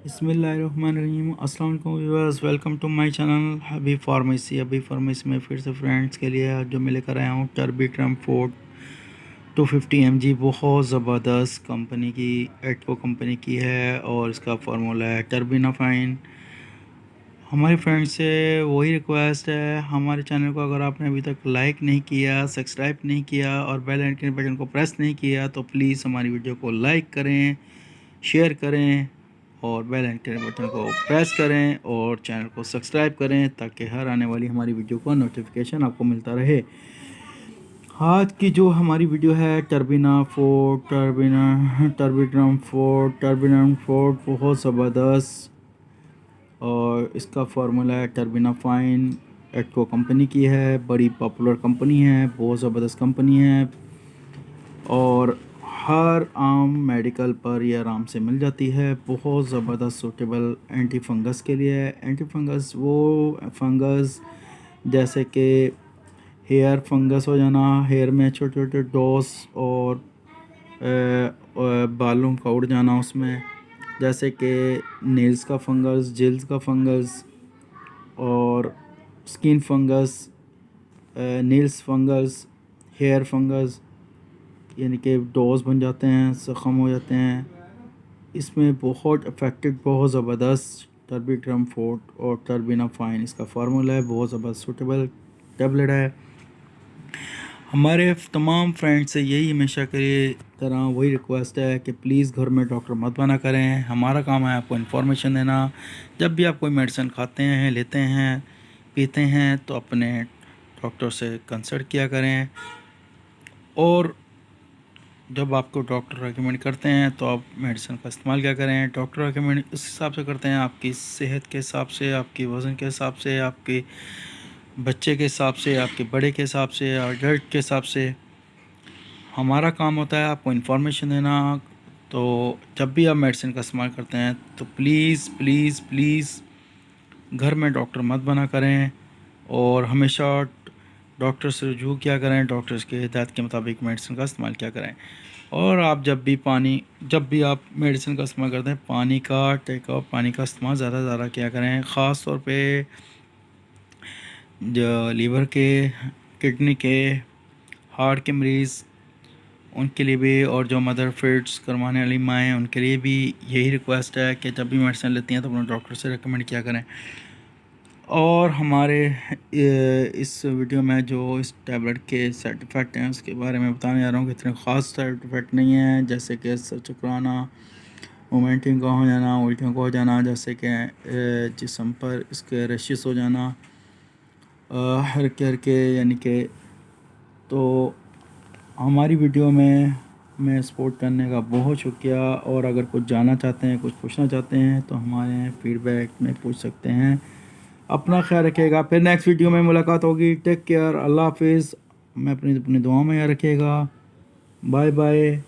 बिस्मिल्लाहिर्रहमानिर्रहीम। अस्सलाम वालेकुम viewers, welcome to my channel Habi pharmacy. Habi pharmacy में फिर से फ्रेंड्स के लिए आज जो मैं लेकर आया हूँ टर्बीट्रम फोर्ट 250 mg। बहुत ज़बरदस्त कंपनी की, एटको कंपनी की है और इसका फार्मूला है टर्बिनाफाइन। हमारे फ्रेंड्स से वही रिक्वेस्ट है, हमारे चैनल को अगर आपने अभी तक लाइक नहीं किया, सब्सक्राइब नहीं किया और बेल आइकन बटन को प्रेस नहीं किया तो प्लीज़ हमारी वीडियो को लाइक करें, शेयर करें और बेल आइकन बटन को प्रेस करें और चैनल को सब्सक्राइब करें ताकि हर आने वाली हमारी वीडियो का नोटिफिकेशन आपको मिलता रहे। आज की जो हमारी वीडियो है टर्बिट्रम फोर्ट बहुत ज़बरदस्त और इसका फार्मूला है टर्बिनाफाइन। एटको कंपनी की है, बड़ी पॉपुलर कंपनी है, बहुत ज़बरदस्त कंपनी है और हर आम मेडिकल पर ये आराम से मिल जाती है। बहुत ज़बरदस्त सूटेबल एंटी फंगस के लिए है। एंटी फंगस वो फंगस जैसे कि हेयर फंगस हो जाना, हेयर में छोटे छोटे डॉस और बालों का उड़ जाना उसमें, जैसे कि नेल्स का फंगस, जिल्स का फंगस और skin fungus, nails fungus, hair fungus, यानी कि डोज बन जाते हैं, ज़ख़म हो जाते हैं। इसमें बहुत इफ़ेक्टिव, बहुत ज़बरदस्त टर्बीट्रम फोर्ट और टर्बिनाफाइन इसका फार्मूला है। बहुत ज़बरदस्त सूटेबल टैबलेट है। हमारे तमाम फ्रेंड्स से यही हमेशा की तरह वही रिक्वेस्ट है कि प्लीज़ घर में डॉक्टर मत बना करें। हमारा काम है आपको इन्फॉर्मेशन देना। जब भी आप कोई मेडिसिन खाते हैं, लेते हैं, पीते हैं तो अपने डॉक्टर से कंसल्ट किया करें और जब आपको डॉक्टर रेकमेंड करते हैं तो आप मेडिसिन का इस्तेमाल क्या करें। डॉक्टर रेकमेंड इस हिसाब से करते हैं आपकी सेहत के हिसाब से, आपकी वज़न के हिसाब से, आपके बच्चे के हिसाब से, आपके बड़े के हिसाब से, एडल्ट के हिसाब से। हमारा काम होता है आपको इन्फॉर्मेशन देना। तो जब भी आप मेडिसिन का इस्तेमाल करते हैं तो प्लीज़ प्लीज़ प्लीज़ घर में डॉक्टर मत बना करें और हमेशा डॉक्टर से रुजू क्या करें, डॉक्टर्स के हिदायत के मुताबिक मेडिसिन का इस्तेमाल क्या करें। और आप जब भी आप मेडिसिन का इस्तेमाल करते हैं पानी का इस्तेमाल ज़्यादा से ज़्यादा क्या करें। ख़ास तौर पे जो लीवर के, किडनी के, हार्ट के मरीज़ उनके लिए भी और जो मदर फीड्स करवाने वाली माएँ हैं उनके लिए भी यही रिक्वेस्ट है कि जब भी मेडिसिन लेती हैं तो अपने डॉक्टर से रिकमेंड किया करें। और हमारे इस वीडियो में जो इस टैबलेट के साइड इफ़ेक्ट हैं उसके बारे में बताने जा रहा हूँ कि इतने ख़ास साइड इफ़ेक्ट नहीं हैं, जैसे कि सर चकराना, मोमेंटिंग का हो जाना, उल्टियों का हो जाना, जैसे कि जिस्म पर इसके रशिस हो जाना हर के यानी कि। तो हमारी वीडियो में मैं सपोर्ट करने का बहुत शुक्रिया और अगर कुछ जानना चाहते हैं, कुछ पूछना चाहते हैं तो हमारे फीडबैक में पूछ सकते हैं। अपना ख्याल रखिएगा, फिर नेक्स्ट वीडियो में मुलाकात होगी। टेक केयर, अल्लाह हाफिज़। मैं अपनी दुआओं में याद रखिएगा। Bye bye.